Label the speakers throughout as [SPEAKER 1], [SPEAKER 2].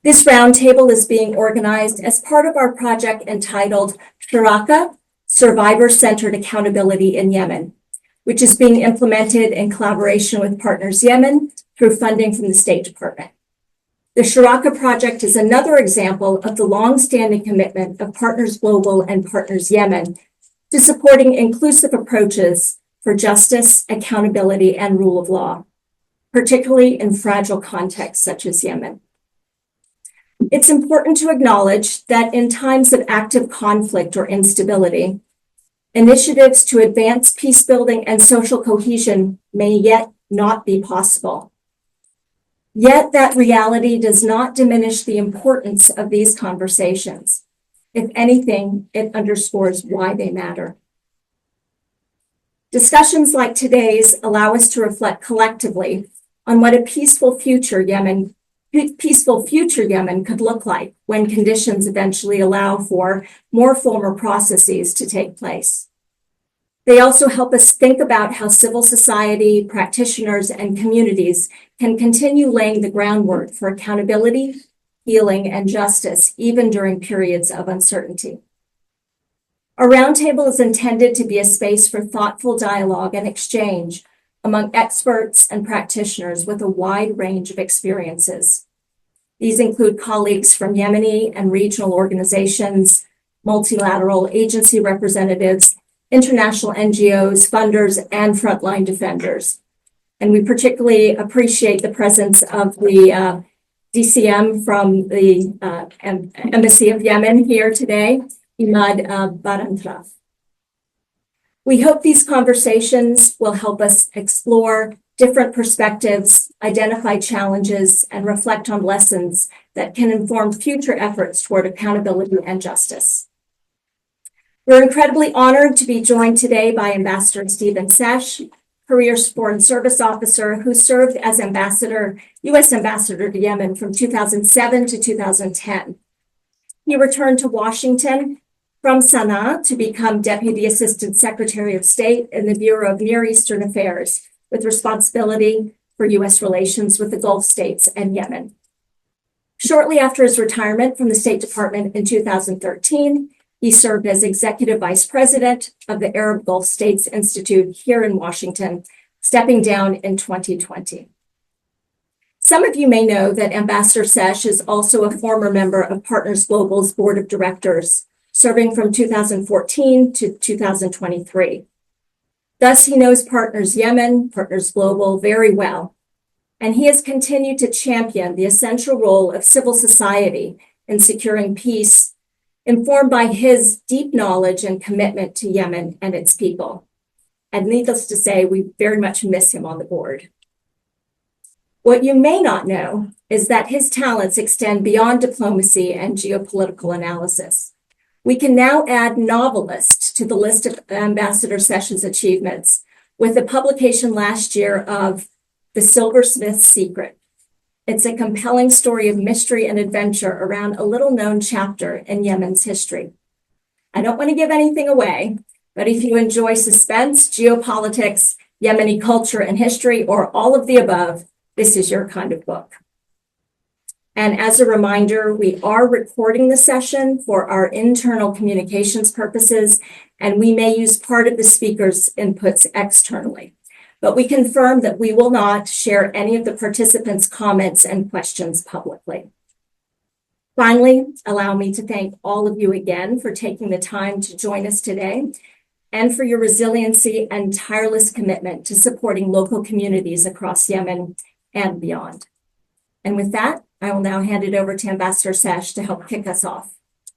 [SPEAKER 1] This roundtable is being organized as part of our project entitled Shuraka, Survivor-Centered Accountability in Yemen, which is being implemented in collaboration with Partners Yemen through funding from the State Department. The Shuraka project is another example of the long-standing commitment of Partners Global and Partners Yemen to supporting inclusive approaches for justice, accountability, and rule of law, particularly in fragile contexts such as Yemen. It's important to acknowledge that in times of active conflict or instability, initiatives to advance peace building and social cohesion may yet not be possible. Yet that reality does not diminish the importance of these conversations. If anything, it underscores why they matter. Discussions like today's allow us to reflect collectively on what a peaceful future Yemen could look like when conditions eventually allow for more formal processes to take place. They also help us think about how civil society, practitioners, and communities can continue laying the groundwork for accountability, healing, and justice, even during periods of uncertainty. Our roundtable is intended to be a space for thoughtful dialogue and exchange among experts and practitioners with a wide range of experiences. These include colleagues from Yemeni and regional organizations, multilateral agency representatives, international NGOs, funders, and frontline defenders. And we particularly appreciate the presence of the DCM from the Embassy of Yemen here today, Imad Barantraf. We hope these conversations will help us explore different perspectives, identify challenges, and reflect on lessons that can inform future efforts toward accountability and justice. We're incredibly honored to be joined today by Ambassador Stephen Sesh, Career Foreign Service Officer who served as U.S. Ambassador to Yemen from 2007 to 2010. He returned to Washington from Sana'a to become Deputy Assistant Secretary of State in the Bureau of Near Eastern Affairs, with responsibility for U.S. relations with the Gulf states and Yemen. Shortly after his retirement from the State Department in 2013, he served as Executive Vice President of the Arab Gulf States Institute here in Washington, stepping down in 2020. Some of you may know that Ambassador Sesh is also a former member of Partners Global's Board of Directors, serving from 2014 to 2023. Thus, he knows Partners Yemen, Partners Global very well, and he has continued to champion the essential role of civil society in securing peace, informed by his deep knowledge and commitment to Yemen and its people. And needless to say, we very much miss him on the board. What you may not know is that his talents extend beyond diplomacy and geopolitical analysis. We can now add novelist to the list of Ambassador Sesh's achievements with the publication last year of The Silversmith's Secret. It's a compelling story of mystery and adventure around a little-known chapter in Yemen's history. I don't want to give anything away, but if you enjoy suspense, geopolitics, Yemeni culture and history, or all of the above, this is your kind of book. And as a reminder, we are recording the session for our internal communications purposes, and we may use part of the speaker's inputs externally. But we confirm that we will not share any of the participants' comments and questions publicly. Finally, allow me to thank all of you again for taking the time to join us today and for your resiliency and tireless commitment to supporting local communities across Yemen and beyond. And with that, I will now hand it over to Ambassador Sesh to help kick us off.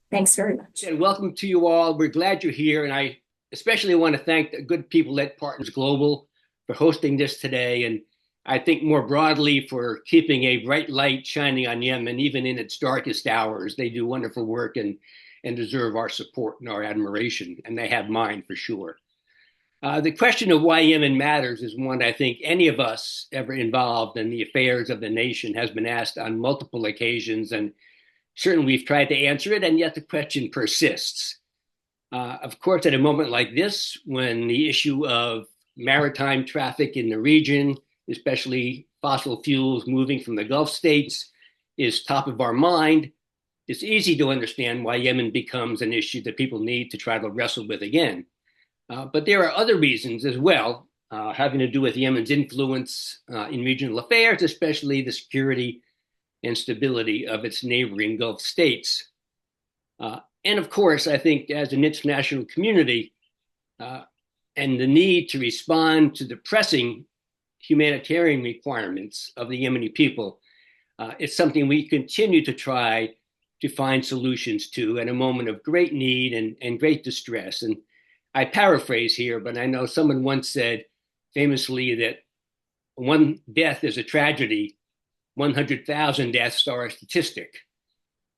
[SPEAKER 1] Thanks very much.
[SPEAKER 2] And welcome to you all. We're glad you're here. And I especially want to thank the good people at Partners Global for hosting this today. And I think more broadly for keeping a bright light shining on Yemen, even in its darkest hours. They do wonderful work and deserve our support and our admiration. And they have mine for sure. The question of why Yemen matters is one I think any of us ever involved in the affairs of the nation has been asked on multiple occasions, and certainly we've tried to answer it, and yet the question persists. Of course, at a moment like this, when the issue of maritime traffic in the region, especially fossil fuels moving from the Gulf states, is top of our mind, it's easy to understand why Yemen becomes an issue that people need to try to wrestle with again. But there are other reasons as well, having to do with Yemen's influence in regional affairs, especially the security and stability of its neighboring Gulf states. And of course, I think as an international community and the need to respond to the pressing humanitarian requirements of the Yemeni people, it's something we continue to try to find solutions to at a moment of great need and great distress. And I paraphrase here, but I know someone once said famously that one death is a tragedy, 100,000 deaths are a statistic.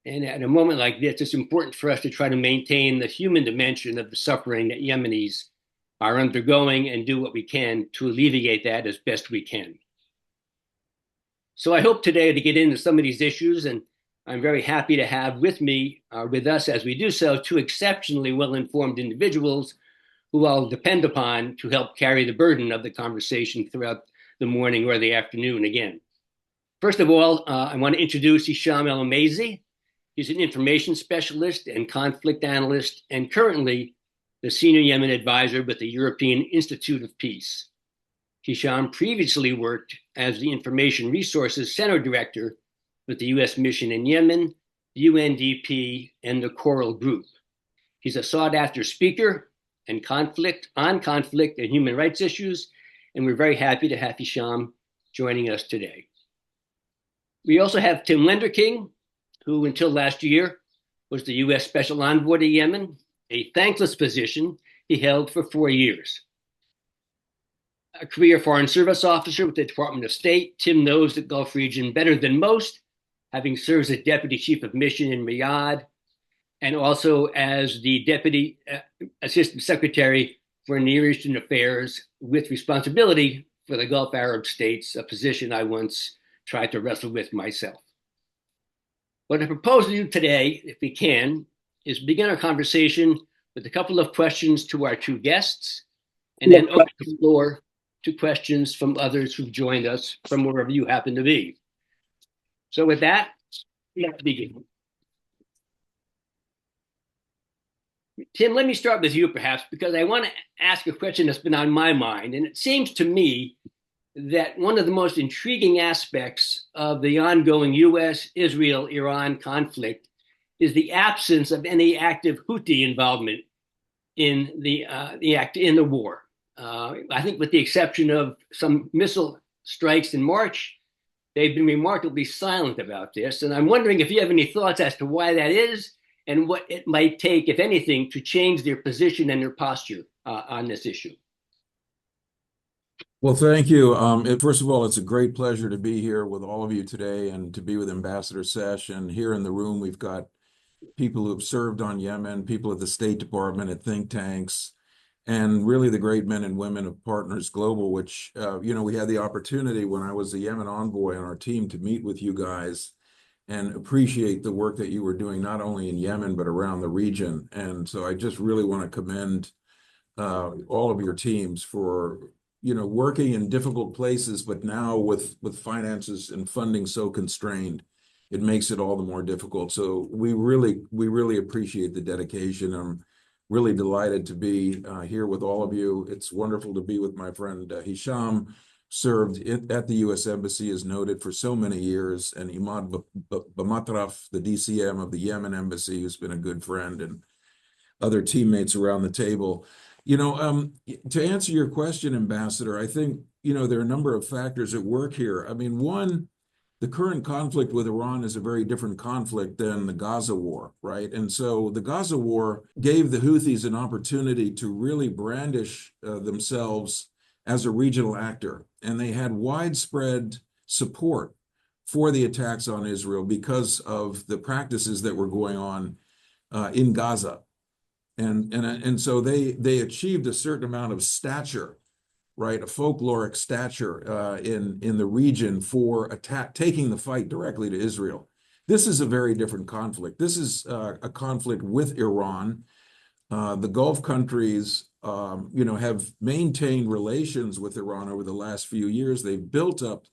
[SPEAKER 2] And at a moment like this, it's important for us to try to maintain the human dimension of the suffering that Yemenis are undergoing and do what we can to alleviate that as best we can. So I hope today to get into some of these issues, and I'm very happy to have with me, with us as we do so, two exceptionally well-informed individuals who I'll depend upon to help carry the burden of the conversation throughout the morning or the afternoon again. First of all, I want to introduce Hisham El-Amazi. He's an information specialist and conflict analyst, and currently the senior Yemen advisor with the European Institute of Peace. Hisham previously worked as the Information Resources Center Director with the U.S. Mission in Yemen, the UNDP, and the Coral Group. He's a sought-after speaker on conflict and human rights issues, and we're very happy to have Hisham joining us today. We also have Tim Lenderking, who until last year was the U.S. Special Envoy to Yemen, a thankless position he held for 4 years. A career Foreign Service officer with the Department of State, Tim knows the Gulf region better than most, having served as Deputy Chief of Mission in Riyadh, and also as the Deputy Assistant Secretary for Near Eastern Affairs with responsibility for the Gulf Arab states, a position I once tried to wrestle with myself. What I propose to do today, if we can, is begin our conversation with a couple of questions to our two guests, and then open the floor to questions from others who've joined us from wherever you happen to be. So with that, let's begin. Tim, let me start with you perhaps, because I want to ask a question that's been on my mind. And it seems to me that one of the most intriguing aspects of the ongoing US, Israel, Iran conflict is the absence of any active Houthi involvement in the war. I think with the exception of some missile strikes in March, they've been remarkably silent about this. And I'm wondering if you have any thoughts as to why that is and what it might take, if anything, to change their position and their posture on this issue.
[SPEAKER 3] Well, thank you. First of all, it's a great pleasure to be here with all of you today and to be with Ambassador Sesh. And here in the room, we've got people who have served on Yemen, people at the State Department, at think tanks, and really the great men and women of Partners Global, which, we had the opportunity when I was the Yemen envoy on our team to meet with you guys and appreciate the work that you were doing, not only in Yemen, but around the region. And so I just really want to commend all of your teams for working in difficult places, but now with finances and funding so constrained, it makes it all the more difficult. So we really appreciate the dedication. I'm really delighted to be here with all of you. It's wonderful to be with my friend Hisham, served at the U.S. Embassy, as noted, for so many years, and Imad Bamatraf, the DCM of the Yemen Embassy, who's been a good friend, and other teammates around the table. To answer your question, Ambassador, I think, there are a number of factors at work here. I mean, one, the current conflict with Iran is a very different conflict than the Gaza war, right? And so the Gaza war gave the Houthis an opportunity to really brandish themselves as a regional actor. And they had widespread support for the attacks on Israel because of the practices that were going on in Gaza. And so they achieved a certain amount of stature, right, a folkloric stature in the region for taking the fight directly to Israel. This is a very different conflict. This is a conflict with Iran. The Gulf countries, have maintained relations with Iran over the last few years. They've built up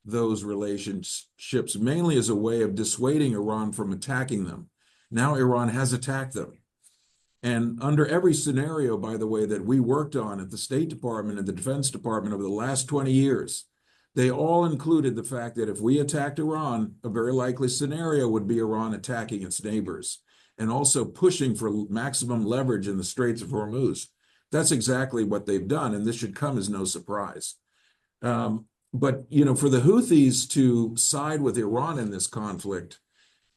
[SPEAKER 3] those relationships, mainly as a way of dissuading Iran from attacking them. Now Iran has attacked them. And under every scenario, by the way, that we worked on at the State Department and the Defense Department over the last 20 years, they all included the fact that if we attacked Iran, a very likely scenario would be Iran attacking its neighbors and also pushing for maximum leverage in the Straits of Hormuz. That's exactly what they've done, and this should come as no surprise. But, you know, for the Houthis to side with Iran in this conflict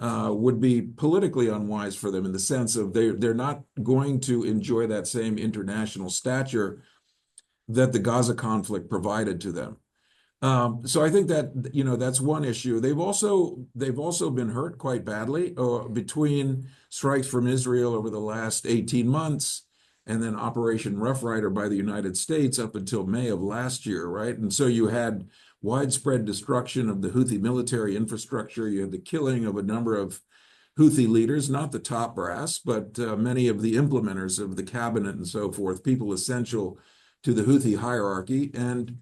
[SPEAKER 3] would be politically unwise for them, in the sense of they're not going to enjoy that same international stature that the Gaza conflict provided to them. So I think that, you know, that's one issue. They've also been hurt quite badly between strikes from Israel over the last 18 months and then Operation Rough Rider by the United States up until May of last year, right? And so you had widespread destruction of the Houthi military infrastructure. You had the killing of a number of Houthi leaders, not the top brass, but many of the implementers of the cabinet and so forth, people essential to the Houthi hierarchy. And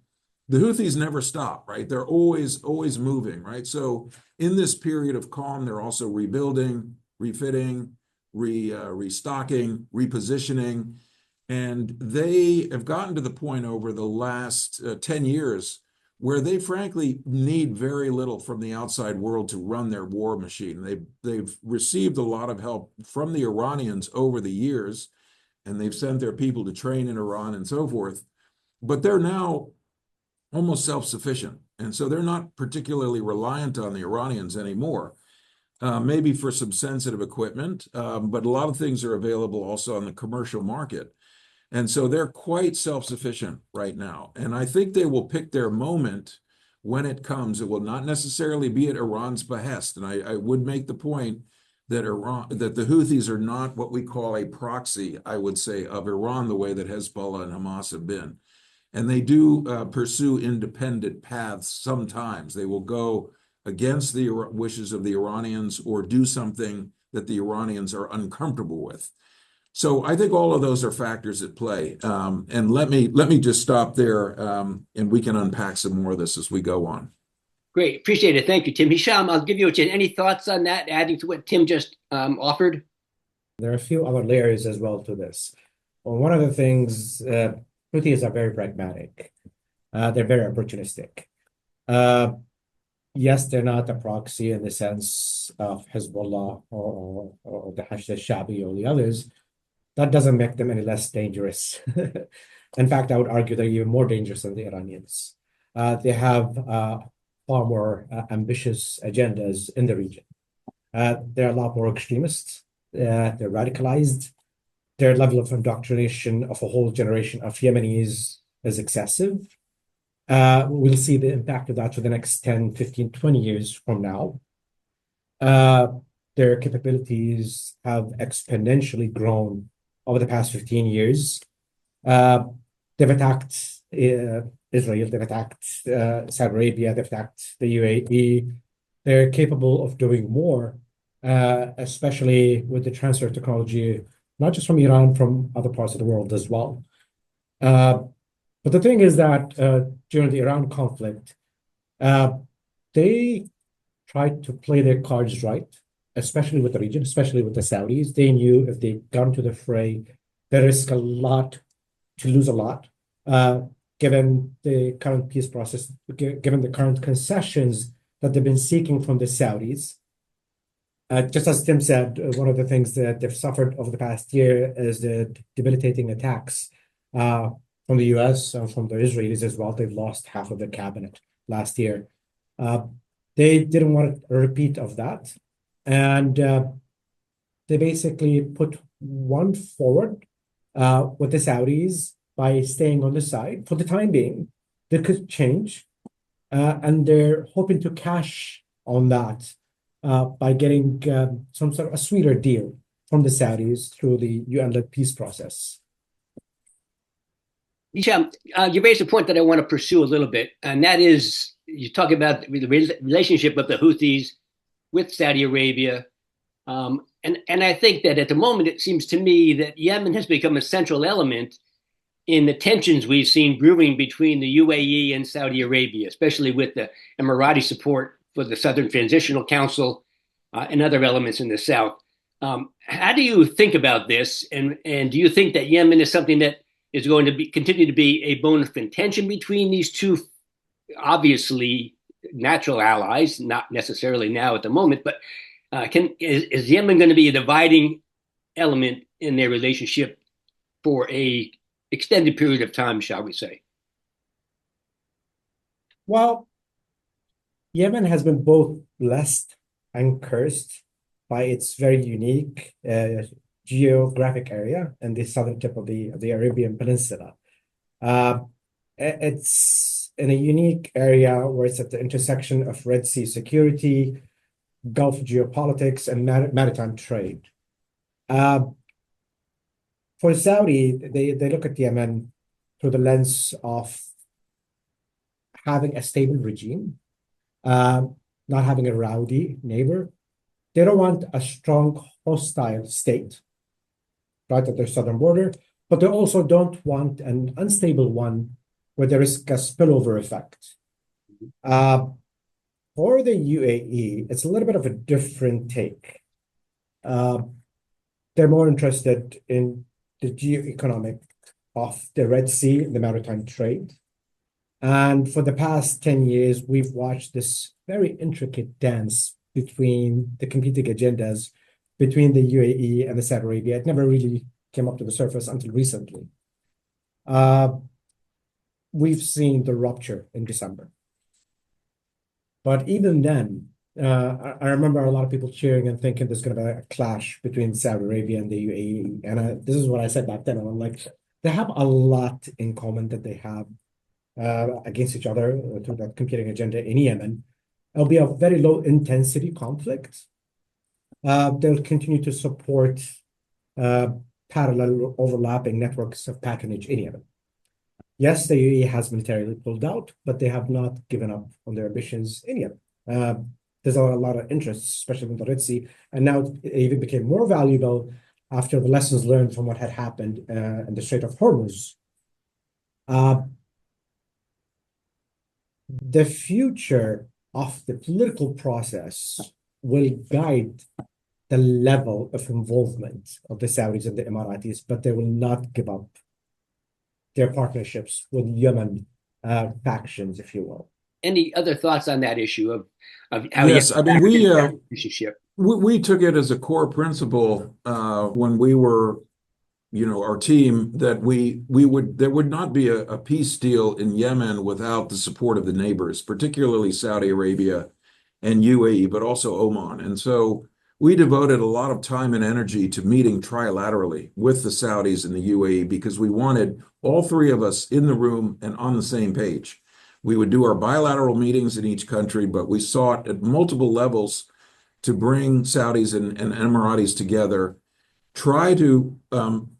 [SPEAKER 3] the Houthis never stop, right? They're always moving, right? So in this period of calm, they're also rebuilding, refitting, restocking, repositioning. And they have gotten to the point over the last 10 years where they frankly need very little from the outside world to run their war machine. They've received a lot of help from the Iranians over the years, and they've sent their people to train in Iran and so forth. But they're now almost self-sufficient. And so they're not particularly reliant on the Iranians anymore, maybe for some sensitive equipment, but a lot of things are available also on the commercial market. And so they're quite self-sufficient right now. And I think they will pick their moment when it comes. It will not necessarily be at Iran's behest. And I would make the point that the Houthis are not what we call a proxy, I would say, of Iran, the way that Hezbollah and Hamas have been. And they do pursue independent paths sometimes. They will go against the wishes of the Iranians or do something that the Iranians are uncomfortable with. So I think all of those are factors at play. And let me just stop there, and we can unpack some more of this as we go on.
[SPEAKER 2] Great, appreciate it. Thank you, Tim. Hisham, I'll give you a chance. Any thoughts on that, adding to what Tim just offered?
[SPEAKER 4] There are a few other layers as well to this. Well, one of the things, Houthis are very pragmatic. They're very opportunistic. Yes, they're not a proxy in the sense of Hezbollah or the Hashd al-Sha'bi or the others. That doesn't make them any less dangerous. In fact, I would argue they're even more dangerous than the Iranians. They have far more ambitious agendas in the region. They're a lot more extremist. They're radicalized. Their level of indoctrination of a whole generation of Yemenis is excessive. We'll see the impact of that for the next 10, 15, 20 years from now. Their capabilities have exponentially grown over the past 15 years. They've attacked Israel, they've attacked Saudi Arabia, they've attacked the UAE. They're capable of doing more, especially with the transfer of technology, not just from Iran, from other parts of the world as well. But the thing is that during the Iran conflict, they tried to play their cards right, especially with the region, especially with the Saudis. They knew if they got into the fray, they risk a lot to lose a lot, given the current peace process, given the current concessions that they've been seeking from the Saudis. Just as Tim said, one of the things that they've suffered over the past year is the debilitating attacks from the US and from the Israelis as well. They've lost half of the cabinet last year. They didn't want a repeat of that. And they basically put one forward with the Saudis by staying on the side for the time being. They could change. And they're hoping to cash on that by getting some sort of a sweeter deal from the Saudis through the UN-led peace process.
[SPEAKER 2] Hisham, you raised a point that I want to pursue a little bit, and that is, you talk about the relationship of the Houthis with Saudi Arabia. And I think that at the moment, it seems to me that Yemen has become a central element in the tensions we've seen brewing between the UAE and Saudi Arabia, especially with the Emirati support for the Southern Transitional Council and other elements in the South. How do you think about this? And do you think that Yemen is something that is going to continue to be a bone of contention between these two obviously natural allies, not necessarily now at the moment, but is Yemen going to be a dividing element in their relationship for a extended period of time, shall we say?
[SPEAKER 4] Well, Yemen has been both blessed and cursed by its very unique geographic area and the southern tip of the Arabian Peninsula. It's in a unique area where it's at the intersection of Red Sea security, Gulf geopolitics, and maritime trade. For Saudi, they look at Yemen through the lens of having a stable regime, not having a rowdy neighbor. They don't want a strong hostile state right at their southern border, but they also don't want an unstable one where there is a spillover effect. For the UAE, it's a little bit of a different take. They're more interested in the geoeconomic of the Red Sea, the maritime trade. And for the past 10 years, we've watched this very intricate dance between the competing agendas between the UAE and the Saudi Arabia. It never really came up to the surface until recently. We've seen the rupture in December. But even then, I remember a lot of people cheering and thinking there's going to be a clash between Saudi Arabia and the UAE. And this is what I said back then. I'm like, they have a lot in common that they have against each other to that competing agenda in Yemen. It'll be a very low intensity conflict. They'll continue to support parallel overlapping networks of patronage in Yemen. Yes, the UAE has militarily pulled out, but they have not given up on their ambitions in Yemen. There's a lot of interest, especially in the Red Sea, and now it even became more valuable after the lessons learned from what had happened in the Strait of Hormuz. The future of the political process will guide the level of involvement of the Saudis and the Emiratis, but they will not give up their partnerships with Yemen factions, if you will.
[SPEAKER 2] Any other thoughts on that issue of how
[SPEAKER 3] Yes, I mean,
[SPEAKER 2] relationship?
[SPEAKER 3] we took it as a core principle when we were, our team, that there would not be a peace deal in Yemen without the support of the neighbors, particularly Saudi Arabia and UAE, but also Oman. And so we devoted a lot of time and energy to meeting trilaterally with the Saudis and the UAE because we wanted all three of us in the room and on the same page. We would do our bilateral meetings in each country, but we sought at multiple levels to bring Saudis and Emiratis together, try to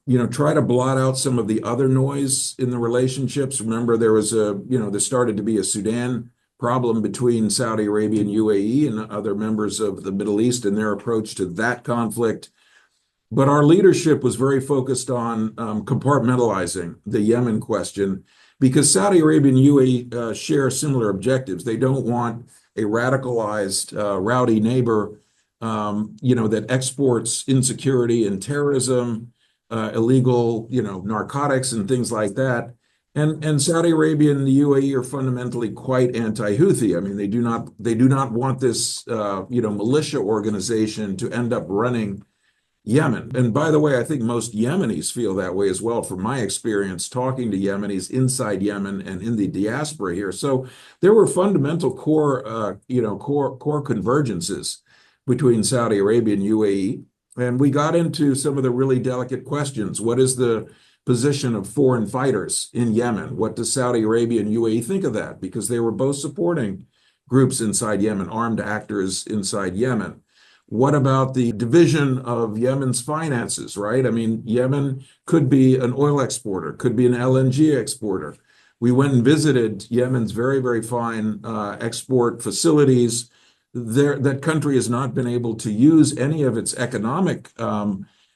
[SPEAKER 3] blot out some of the other noise in the relationships. Remember, there started to be a Sudan problem between Saudi Arabia and UAE and other members of the Middle East and their approach to that conflict. But our leadership was very focused on compartmentalizing the Yemen question because Saudi Arabia and UAE share similar objectives. They don't want a radicalized, rowdy neighbor, that exports insecurity and terrorism, illegal, narcotics and things like that. And Saudi Arabia and the UAE are fundamentally quite anti-Houthi. I mean, they do not want this, militia organization to end up running Yemen. And by the way, I think most Yemenis feel that way as well, from my experience talking to Yemenis inside Yemen and in the diaspora here. So there were fundamental core convergences between Saudi Arabia and UAE. And we got into some of the really delicate questions. What is the position of foreign fighters in Yemen? What does Saudi Arabia and UAE think of that? Because they were both supporting groups inside Yemen, armed actors inside Yemen. What about the division of Yemen's finances, right? I mean, Yemen could be an oil exporter, could be an LNG exporter. We went and visited Yemen's very, very fine export facilities. That country has not been able to use any of its economic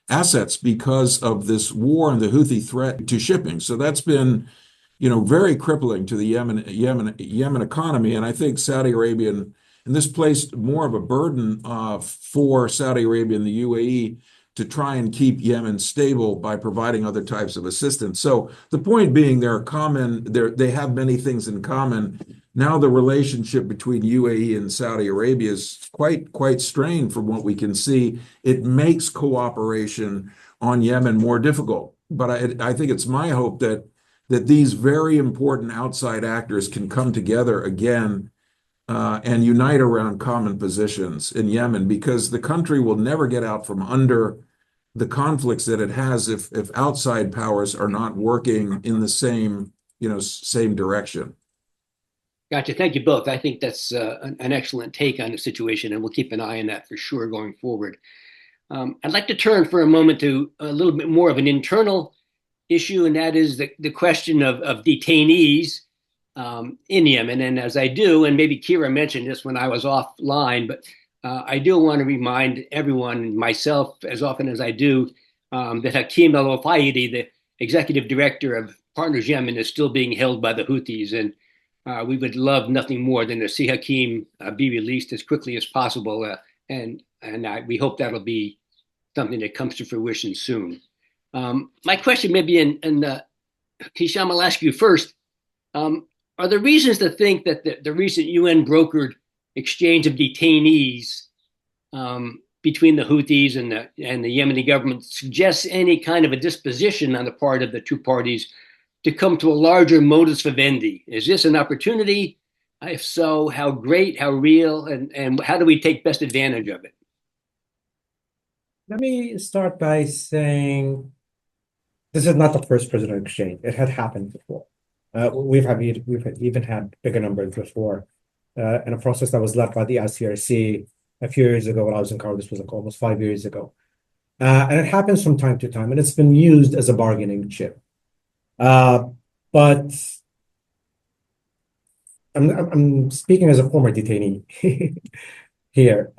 [SPEAKER 3] assets because of this war and the Houthi threat to shipping. So that's been, very crippling to the Yemen economy. And I think Saudi Arabia and this placed more of a burden for Saudi Arabia and the UAE to try and keep Yemen stable by providing other types of assistance. So the point being, they have many things in common. Now the relationship between UAE and Saudi Arabia is quite strained from what we can see. It makes cooperation on Yemen more difficult. But I think it's my hope that these very important outside actors can come together again and unite around common positions in Yemen, because the country will never get out from under the conflicts that it has if outside powers are not working in the same direction.
[SPEAKER 2] Gotcha. Thank you both. I think that's an excellent take on the situation, and we'll keep an eye on that for sure going forward. I'd like to turn for a moment to a little bit more of an internal issue, and that is the question of detainees in Yemen. And as I do, and maybe Kira mentioned this when I was offline, but I do want to remind everyone, myself as often as I do, that Hakim al-Wafaydi, the executive director of Partners Yemen, is still being held by the Houthis. And we would love nothing more than to see Hakim be released as quickly as possible. And we hope that'll be something that comes to fruition soon. My question maybe, and Hisham, I'll ask you first. Are there reasons to think that the recent UN brokered exchange of detainees between the Houthis and the Yemeni government suggests any kind of a disposition on the part of the two parties to come to a larger modus vivendi? Is this an opportunity? If so, how great, how real, and how do we take best advantage of it?
[SPEAKER 4] Let me start by saying this is not the first presidential exchange. It had happened before. We've even had bigger numbers before in a process that was led by the ICRC a few years ago when I was in Congress. Was like almost 5 years ago. And it happens from time to time, and it's been used as a bargaining chip. But I'm speaking as a former detainee here.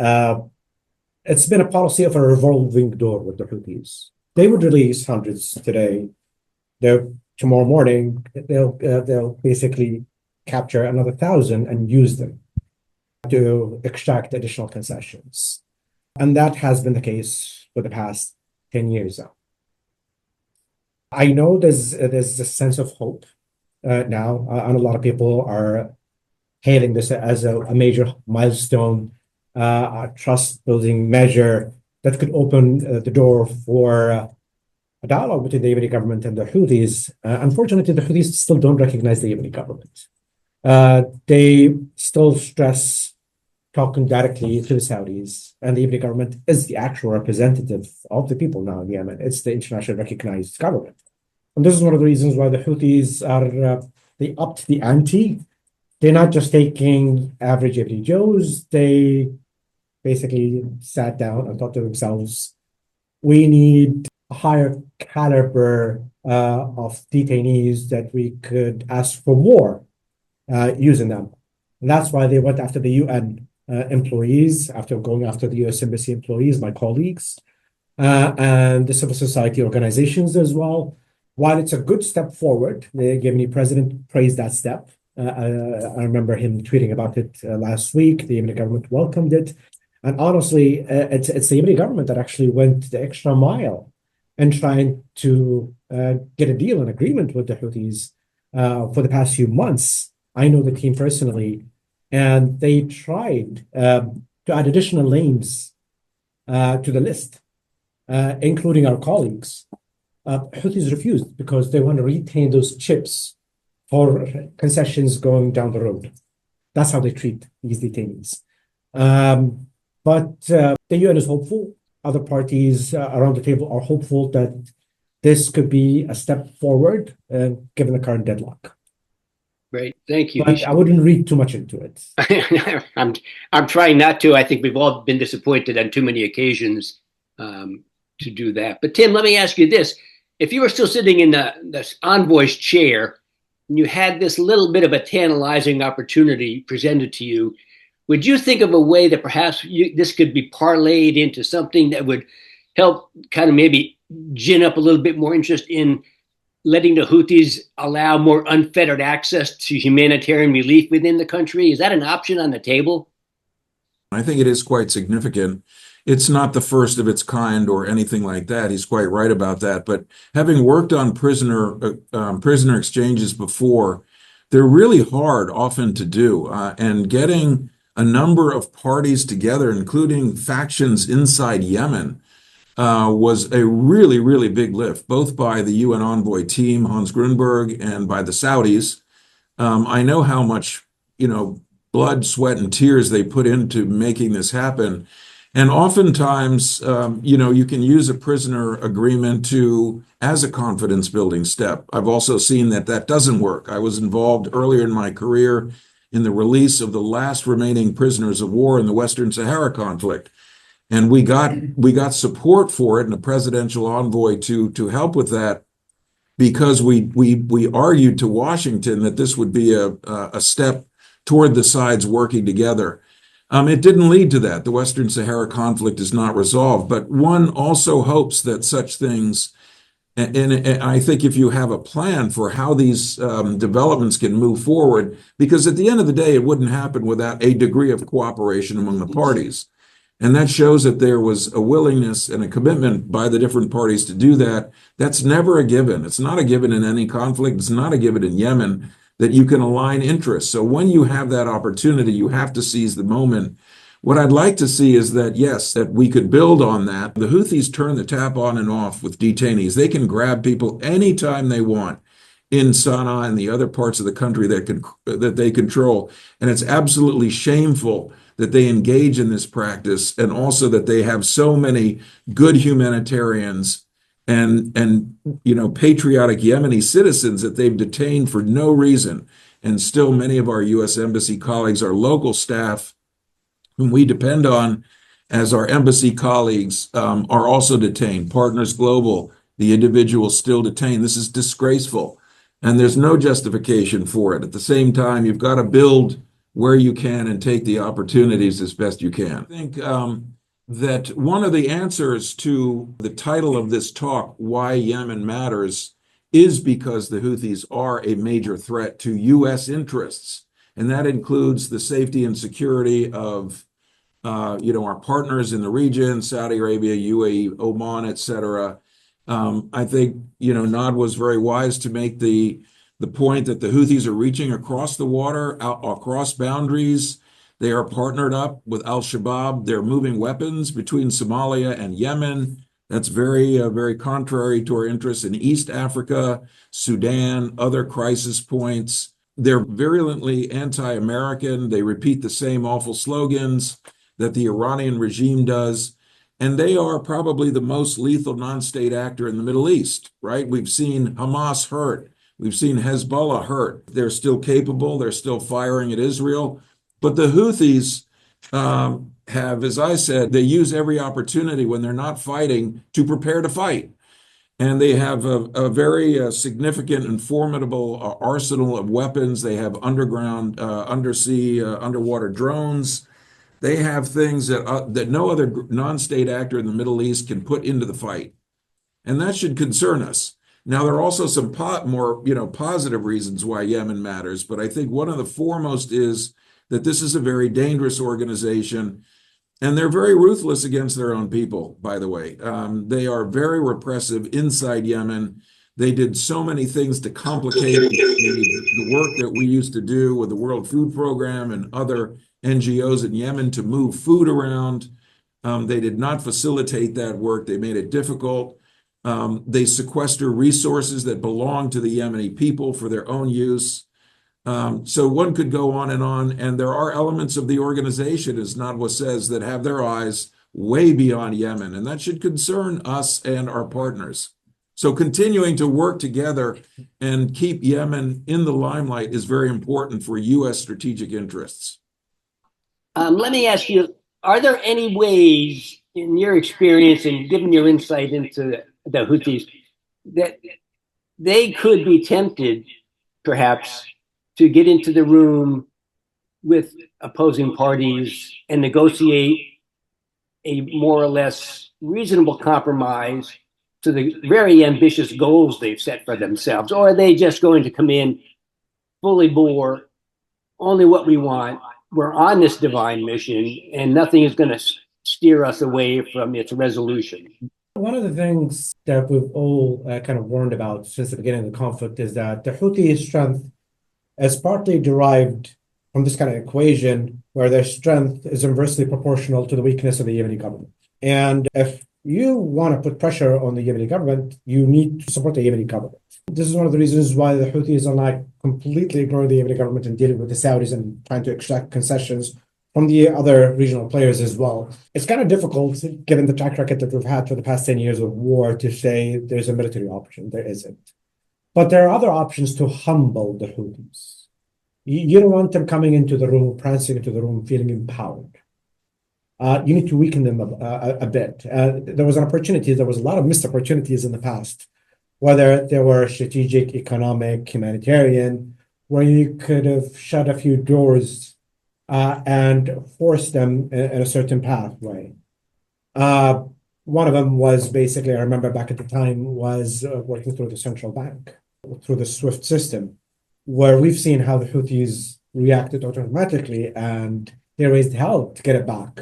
[SPEAKER 4] It's been a policy of a revolving door with the Houthis. They would release hundreds today. Tomorrow morning, they'll basically capture another 1,000 and use them to extract additional concessions. And that has been the case for the past 10 years now. I know there's a sense of hope now, and a lot of people are hailing this as a major milestone, a trust-building measure that could open the door for a dialogue between the Yemeni government and the Houthis. Unfortunately, the Houthis still don't recognize the Yemeni government. They still stress talking directly to the Saudis, and the Yemeni government is the actual representative of the people now in Yemen. It's the internationally recognized government. And this is one of the reasons why the Houthis they upped the ante. They're not just taking average everyday Joes. They basically sat down and thought to themselves, we need a higher caliber of detainees that we could ask for more using them. And that's why they went after the UN employees, after going after the US Embassy employees, my colleagues, and the civil society organizations as well. While it's a good step forward, the Yemeni president praised that step. I remember him tweeting about it last week. The Yemeni government welcomed it. And honestly, it's the Yemeni government that actually went the extra mile in trying to get a deal, an agreement with the Houthis for the past few months. I know the team personally, and they tried to add additional names to the list, including our colleagues. Houthis refused because they want to retain those chips for concessions going down the road. That's how they treat these detainees. But the UN is hopeful. Other parties around the table are hopeful that this could be a step forward, given the current deadlock.
[SPEAKER 2] Great, thank you.
[SPEAKER 4] But I wouldn't read too much into it.
[SPEAKER 2] I'm trying not to. I think we've all been disappointed on too many occasions to do that. But Tim, let me ask you this: if you were still sitting in the envoy's chair and you had this little bit of a tantalizing opportunity presented to you, would you think of a way that perhaps this could be parlayed into something that would help kind of maybe gin up a little bit more interest in letting the Houthis allow more unfettered access to humanitarian relief within the country? Is that an option on the table?
[SPEAKER 3] I think it is quite significant. It's not the first of its kind or anything like that. He's quite right about that. But having worked on prisoner exchanges before, they're really hard often to do. And getting a number of parties together, including factions inside Yemen, was a really, really big lift, both by the UN envoy team, Hans Grunberg, and by the Saudis. I know how much, blood, sweat, and tears they put into making this happen. And oftentimes, you can use a prisoner agreement as a confidence building step. I've also seen that doesn't work. I was involved earlier in my career in the release of the last remaining prisoners of war in the Western Sahara conflict. And we got support for it and a presidential envoy to help with that, because we argued to Washington that this would be a step toward the sides working together. It didn't lead to that. The Western Sahara conflict is not resolved, but one also hopes that such things, and I think if you have a plan for how these developments can move forward, because at the end of the day, it wouldn't happen without a degree of cooperation among the parties. And that shows that there was a willingness and a commitment by the different parties to do that. That's never a given. It's not a given in any conflict. It's not a given in Yemen that you can align interests. So when you have that opportunity, you have to seize the moment. What I'd like to see is that, yes, that we could build on that. The Houthis turn the tap on and off with detainees. They can grab people anytime they want in Sana'a and the other parts of the country that they control. And it's absolutely shameful that they engage in this practice, and also that they have so many good humanitarians and patriotic Yemeni citizens that they've detained for no reason. And still many of our U.S. Embassy colleagues, our local staff, whom we depend on as our embassy colleagues, are also detained. Partners Global, the individuals still detained. This is disgraceful, and there's no justification for it. At the same time, you've got to build where you can and take the opportunities as best you can. I think that one of the answers to the title of this talk, Why Yemen Matters, is because the Houthis are a major threat to U.S. interests. And that includes the safety and security of our partners in the region, Saudi Arabia, UAE, Oman, etc. I think, Nod was very wise to make the point that the Houthis are reaching across the water, across boundaries. They are partnered up with al-Shabaab. They're moving weapons between Somalia and Yemen. That's very, very contrary to our interests in East Africa, Sudan, other crisis points. They're virulently anti-American. They repeat the same awful slogans that the Iranian regime does. And they are probably the most lethal non-state actor in the Middle East, right? We've seen Hamas hurt. We've seen Hezbollah hurt. They're still capable. They're still firing at Israel. But the Houthis have, as I said, they use every opportunity when they're not fighting to prepare to fight. And they have a very significant and formidable arsenal of weapons. They have underground, undersea, underwater drones. They have things that no other non-state actor in the Middle East can put into the fight. And that should concern us. Now, there are also some more positive reasons why Yemen matters, but I think one of the foremost is that this is a very dangerous organization, and they're very ruthless against their own people, by the way. They are very repressive inside Yemen. They did so many things to complicate the work that we used to do with the World Food Program and other NGOs in Yemen to move food around. They did not facilitate that work. They made it difficult. They sequester resources that belong to the Yemeni people for their own use. So one could go on, and there are elements of the organization, as Nadwa says, that have their eyes way beyond Yemen, and that should concern us and our partners. So continuing to work together and keep Yemen in the limelight is very important for U.S. strategic interests.
[SPEAKER 2] Let me ask you, are there any ways, in your experience and given your insight into the Houthis, that they could be tempted, perhaps, to get into the room with opposing parties and negotiate a more or less reasonable compromise to the very ambitious goals they've set for themselves? Or are they just going to come in fully bore, only what we want? We're on this divine mission, and nothing is going to steer us away from its resolution.
[SPEAKER 4] One of the things that we've all kind of warned about since the beginning of the conflict is that the Houthi strength is partly derived from this kind of equation where their strength is inversely proportional to the weakness of the Yemeni government. And if you want to put pressure on the Yemeni government, you need to support the Yemeni government. This is one of the reasons why the Houthis are not completely ignoring the Yemeni government and dealing with the Saudis and trying to extract concessions from the other regional players as well. It's kind of difficult, given the track record that we've had for the past 10 years of war, to say there's a military option. There isn't. But there are other options to humble the Houthis. You don't want them coming into the room, prancing into the room, feeling empowered. You need to weaken them a bit. There was a lot of missed opportunities in the past, whether they were strategic, economic, humanitarian, where you could have shut a few doors and forced them in a certain pathway. One of them was basically, I remember back at the time, was working through the central bank, through the SWIFT system, where we've seen how the Houthis reacted automatically and they raised hell to get it back.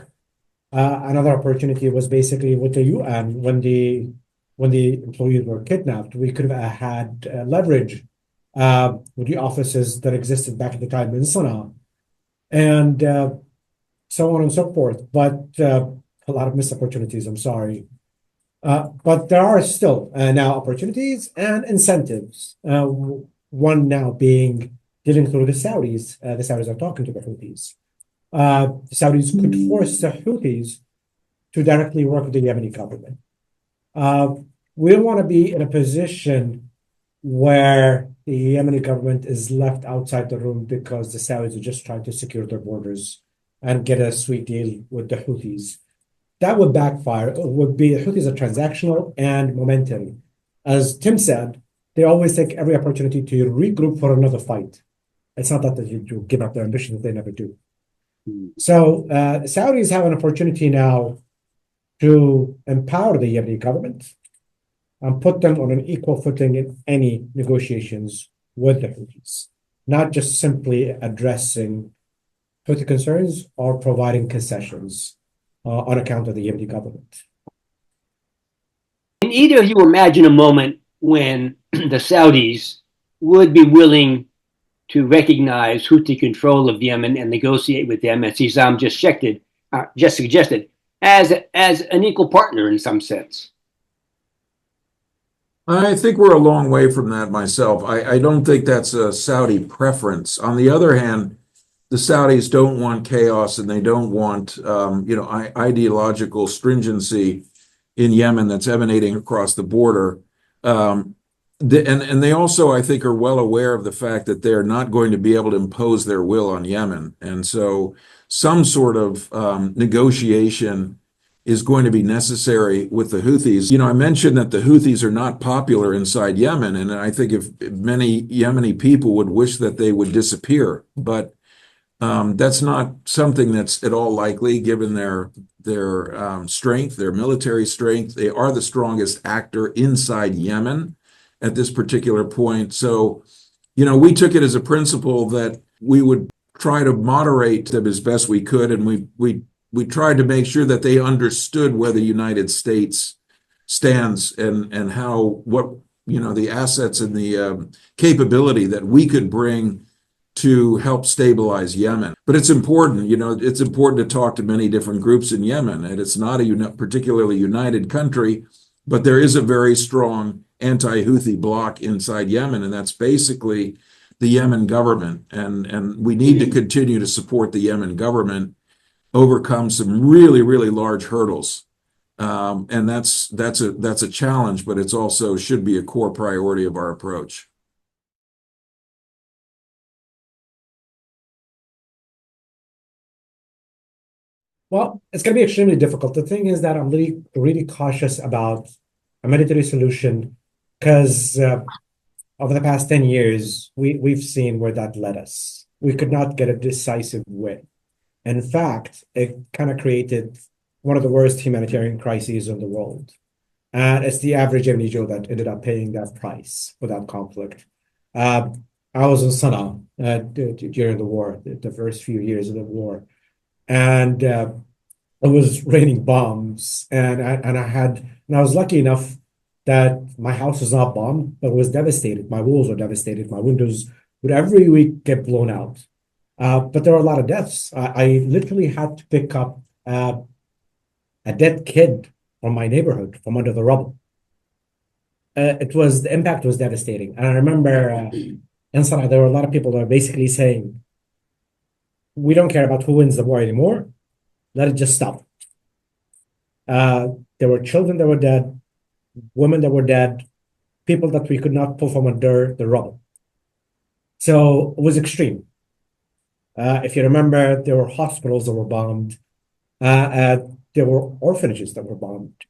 [SPEAKER 4] Another opportunity was basically with the UN when the employees were kidnapped. We could have had leverage with the offices that existed back at the time in Sana'a, and so on and so forth. But a lot of missed opportunities, I'm sorry. But there are still now opportunities and incentives. One now being dealing through the Saudis. The Saudis are talking to the Houthis. The Saudis could force the Houthis to directly work with the Yemeni government. We don't want to be in a position where the Yemeni government is left outside the room because the Saudis are just trying to secure their borders and get a sweet deal with the Houthis. That would backfire. It would be the Houthis are transactional and momentary. As Tim said, they always take every opportunity to regroup for another fight. It's not that they do give up their ambitions, they never do. So the Saudis have an opportunity now to empower the Yemeni government and put them on an equal footing in any negotiations with the Houthis, not just simply addressing Houthi concerns or providing concessions on account of the Yemeni government.
[SPEAKER 2] Can either of you imagine a moment when the Saudis would be willing to recognize Houthi control of Yemen and negotiate with them, as Hizam just suggested, as an equal partner in some sense?
[SPEAKER 3] I think we're a long way from that myself. I don't think that's a Saudi preference. On the other hand, the Saudis don't want chaos and they don't want ideological stringency in Yemen that's emanating across the border. And they also, I think, are well aware of the fact that they're not going to be able to impose their will on Yemen. And so some sort of negotiation is going to be necessary with the Houthis. I mentioned that the Houthis are not popular inside Yemen, and I think if many Yemeni people would wish that they would disappear. But that's not something that's at all likely, given their strength, their military strength. They are the strongest actor inside Yemen at this particular point. So, we took it as a principle that we would try to moderate them as best we could, and we tried to make sure that they understood where the United States stands and what the assets and the capability that we could bring to help stabilize Yemen. But it's important, it's important to talk to many different groups in Yemen, and it's not a particularly united country, but there is a very strong anti-Houthi bloc inside Yemen, and that's basically the Yemen government. And we need to continue to support the Yemen government overcome some really, really large hurdles. And that's a challenge, but it's also should be a core priority of our approach.
[SPEAKER 4] Well, it's going to be extremely difficult. The thing is that I'm really, really cautious about a military solution because over the past 10 years, we've seen where that led us. We could not get a decisive win. In fact, it kind of created one of the worst humanitarian crises in the world. And it's the average Yemeni Joe that ended up paying that price for that conflict. Uh, I was in Sana'a during the war, the first few years of the war, and it was raining bombs, and I was lucky enough that my house was not bombed, but was devastated. My walls were devastated. My windows would every week get blown out. But there were a lot of deaths. I literally had to pick up a dead kid from my neighborhood from under the rubble. The impact was devastating. And I remember in Sana'a, there were a lot of people that were basically saying, we don't care about who wins the war anymore. Let it just stop. There were children that were dead, women that were dead, people that we could not pull from under the rubble. So it was extreme. If you remember, there were hospitals that were bombed. There were orphanages that were bombed.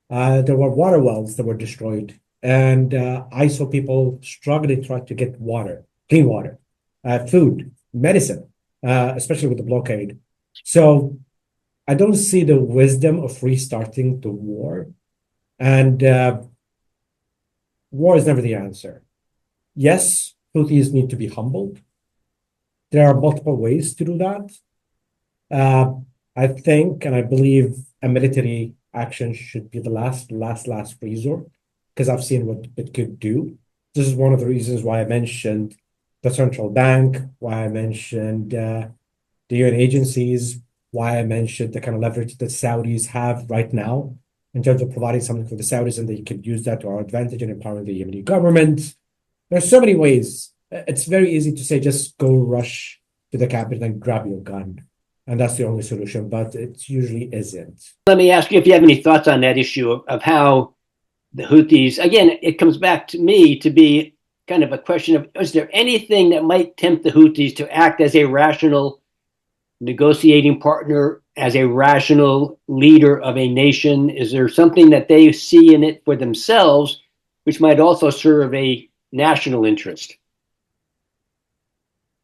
[SPEAKER 4] There were water wells that were destroyed. And I saw people struggling to try to get water, clean water, food, medicine, especially with the blockade. So I don't see the wisdom of restarting the war. And war is never the answer. Yes, Houthis need to be humbled. There are multiple ways to do that. I think and I believe a military action should be the last resort, because I've seen what it could do. This is one of the reasons why I mentioned the central bank, why I mentioned the UN agencies, why I mentioned the kind of leverage that Saudis have right now in terms of providing something for the Saudis, and they could use that to our advantage in empowering the Yemeni government. There's so many ways. It's very easy to say, just go rush to the capital and grab your gun. And that's the only solution, but it usually isn't.
[SPEAKER 2] Let me ask you if you have any thoughts on that issue of how the Houthis, again, it comes back to me to be kind of a question of, is there anything that might tempt the Houthis to act as a rational negotiating partner, as a rational leader of a nation? Is there something that they see in it for themselves, which might also serve a national interest?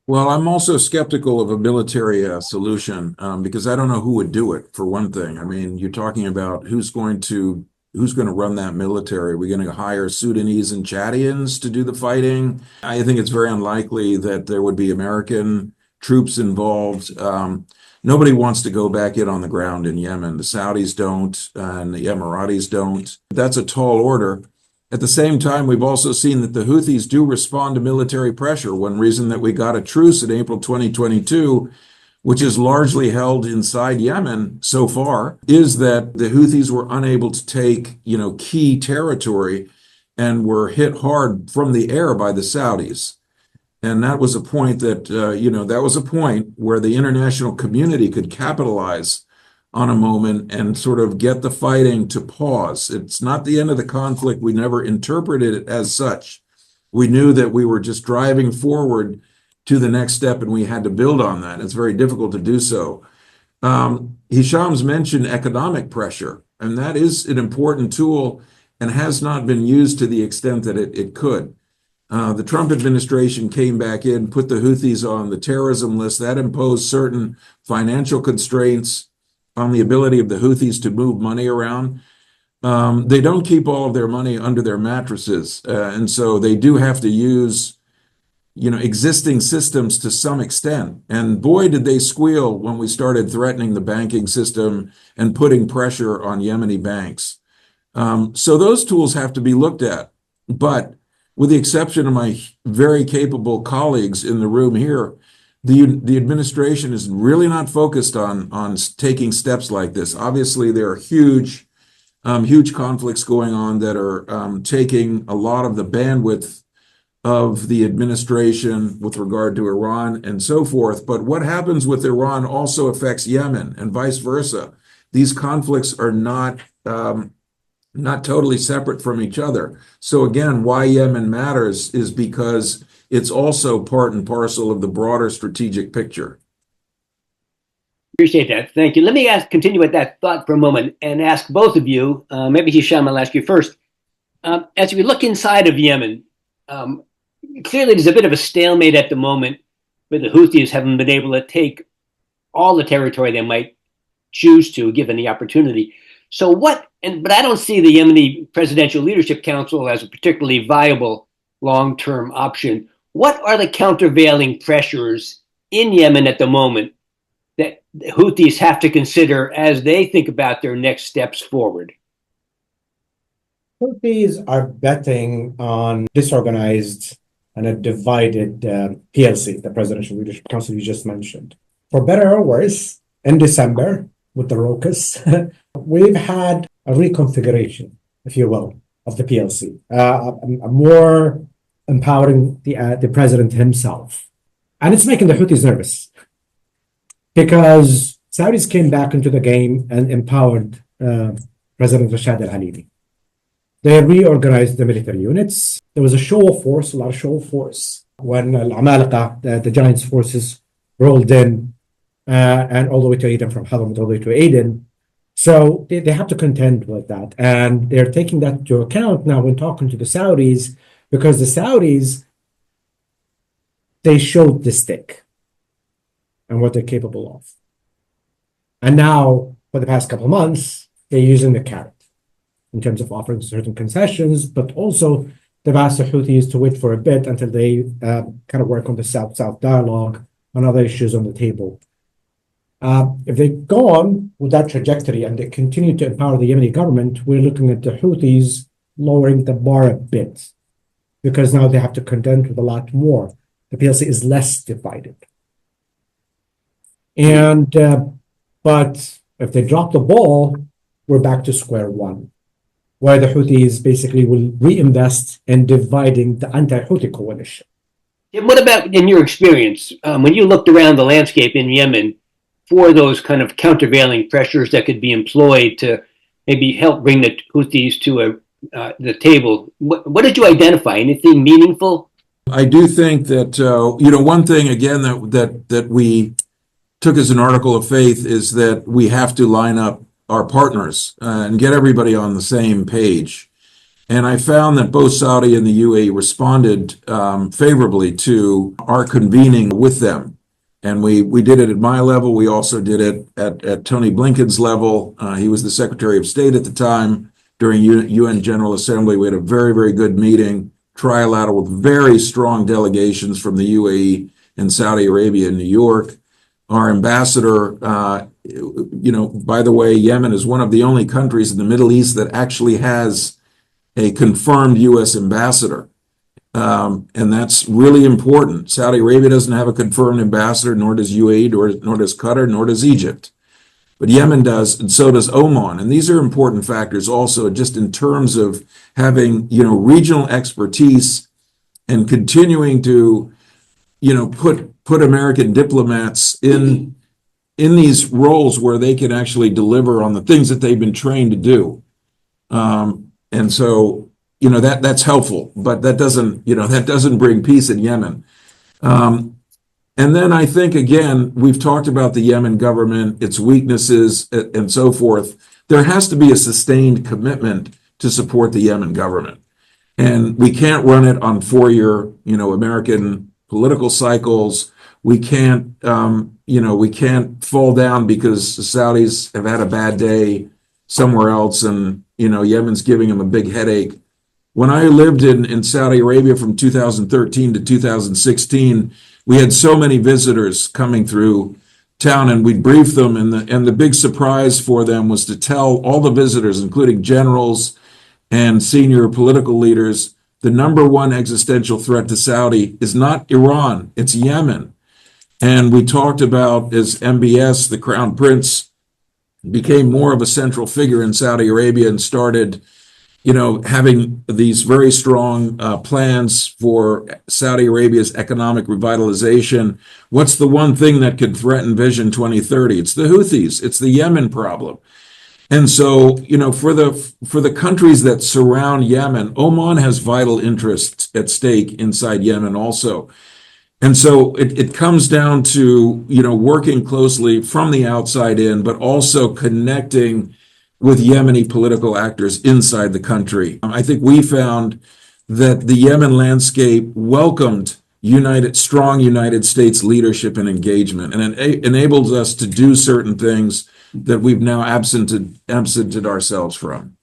[SPEAKER 3] Well, I'm also skeptical of a military solution because I don't know who would do it, for one thing. I mean, you're talking about who's going to run that military. Are we going to hire Sudanese and Chadians to do the fighting? I think it's very unlikely that there would be American troops involved. Nobody wants to go back in on the ground in Yemen. The Saudis don't, and the Emiratis don't. That's a tall order. At the same time, we've also seen that the Houthis do respond to military pressure. One reason that we got a truce in April 2022, which is largely held inside Yemen so far, is that the Houthis were unable to take, key territory and were hit hard from the air by the Saudis. And that was a point where the international community could capitalize on a moment and sort of get the fighting to pause. It's not the end of the conflict. We never interpreted it as such. We knew that we were just driving forward to the next step, and we had to build on that. It's very difficult to do so. Hisham's mentioned economic pressure, and that is an important tool and has not been used to the extent that it could. The Trump administration came back in, put the Houthis on the terrorism list. That imposed certain financial constraints on the ability of the Houthis to move money around. They don't keep all of their money under their mattresses. And so they do have to use, existing systems to some extent. And boy, did they squeal when we started threatening the banking system and putting pressure on Yemeni banks. So those tools have to be looked at. But with the exception of my very capable colleagues in the room here, the administration is really not focused on taking steps like this. Obviously, there are huge conflicts going on that are taking a lot of the bandwidth of the administration with regard to Iran and so forth. But what happens with Iran also affects Yemen and vice versa. These conflicts are not totally separate from each other. So again, why Yemen matters is because it's also part and parcel of the broader strategic picture.
[SPEAKER 2] Appreciate that. Thank you. Let me continue with that thought for a moment and ask both of you, maybe Hisham, I'll ask you first. As we look inside of Yemen, clearly there's a bit of a stalemate at the moment where the Houthis haven't been able to take all the territory they might choose to, given the opportunity. So but I don't see the Yemeni Presidential Leadership Council as a particularly viable long-term option. What are the countervailing pressures in Yemen at the moment that the Houthis have to consider as they think about their next steps forward?
[SPEAKER 4] Houthis are betting on disorganized and a divided PLC, the Presidential Leadership Council you just mentioned. For better or worse, in December, with the raucous, we've had a reconfiguration, if you will, of the PLC, a more empowering the president himself. And it's making the Houthis nervous because Saudis came back into the game and empowered President Rashad al-Halili. They reorganized the military units. There was a show of force, a lot of show of force, when Al-Amalika, the Giants forces, rolled in and all the way to Aden, from Hadramaut all the way to Aden. So they have to contend with that. And they're taking that into account now when talking to the Saudis, because the Saudis, they showed the stick and what they're capable of. And now, for the past couple of months, they're using the carrot in terms of offering certain concessions, but also they've asked the Houthis to wait for a bit until they kind of work on the South-South dialogue and other issues on the table. If they go on with that trajectory and they continue to empower the Yemeni government, we're looking at the Houthis lowering the bar a bit, because now they have to contend with a lot more. The PLC is less divided. And but if they drop the ball, we're back to square one, where the Houthis basically will reinvest in dividing the anti-Houthi coalition.
[SPEAKER 2] And what about, in your experience, when you looked around the landscape in Yemen for those kind of countervailing pressures that could be employed to maybe help bring the Houthis to the table, what did you identify? Anything meaningful?
[SPEAKER 3] I do think that, one thing, again, that we took as an article of faith is that we have to line up our partners and get everybody on the same page. And I found that both Saudi and the UAE responded favorably to our convening with them. And we did it at my level. We also did it at Tony Blinken's level. He was the Secretary of State at the time during UN General Assembly. We had a very, very good meeting, trilateral, with very strong delegations from the UAE and Saudi Arabia in New York. Our ambassador, by the way, Yemen is one of the only countries in the Middle East that actually has a confirmed U.S. ambassador. And that's really important. Saudi Arabia doesn't have a confirmed ambassador, nor does UAE, nor does Qatar, nor does Egypt. But Yemen does, and so does Oman. And these are important factors also, just in terms of having, regional expertise and continuing to, put American diplomats in these roles where they can actually deliver on the things that they've been trained to do. And so, that's helpful, but that doesn't bring peace in Yemen. And then I think, again, we've talked about the Yemen government, its weaknesses, and so forth. There has to be a sustained commitment to support the Yemen government. And we can't run it on 4-year, American political cycles. We can't, we can't fall down because the Saudis have had a bad day somewhere else and, Yemen's giving them a big headache. When I lived in Saudi Arabia from 2013 to 2016, we had so many visitors coming through town, and we'd brief them, and the big surprise for them was to tell all the visitors, including generals and senior political leaders, the number one existential threat to Saudi is not Iran, it's Yemen. And we talked about, as MBS, the Crown Prince, became more of a central figure in Saudi Arabia and started, having these very strong plans for Saudi Arabia's economic revitalization. What's the one thing that could threaten Vision 2030? It's the Houthis. It's the Yemen problem. And so, for the countries that surround Yemen, Oman has vital interests at stake inside Yemen also. And so it comes down to, working closely from the outside in, but also connecting with Yemeni political actors inside the country. I think we found that the Yemen landscape welcomed strong United States leadership and engagement, and it enables us to do certain things that we've now absented ourselves from.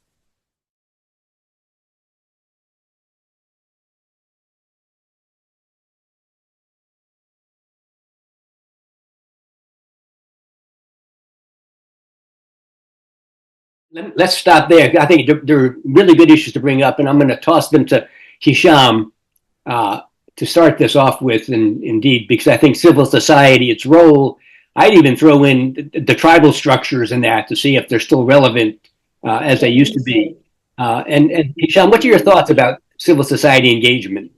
[SPEAKER 2] Let's stop there. I think there are really good issues to bring up, and I'm going to toss them to Hisham to start this off with, and indeed, because I think civil society, its role, I'd even throw in the tribal structures in that to see if they're still relevant as they used to be. And Hisham, what are your thoughts about civil society engagement?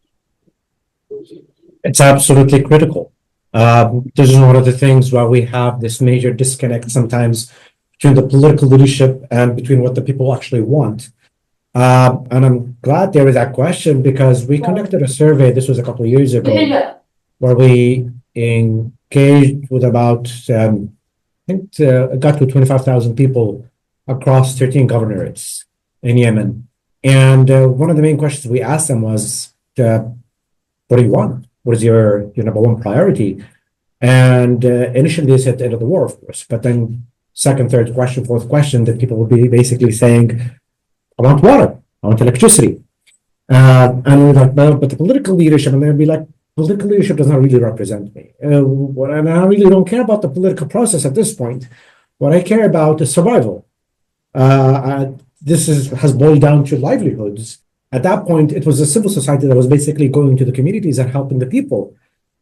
[SPEAKER 4] It's absolutely critical. This is one of the things where we have this major disconnect sometimes between the political leadership and between what the people actually want. And I'm glad there is that question, because we conducted a survey, this was a couple of years ago, where we engaged with about, I think it got to 25,000 people across 13 governorates in Yemen. And one of the main questions we asked them was, what do you want? What is your number one priority? And initially they said the end of the war, of course, but then second, third question, fourth question, that people would be basically saying, I want water, I want electricity. And we're like, well, but the political leadership, and they'd be like, political leadership does not really represent me. And I really don't care about the political process at this point. What I care about is survival. This has boiled down to livelihoods. At that point, it was a civil society that was basically going to the communities and helping the people.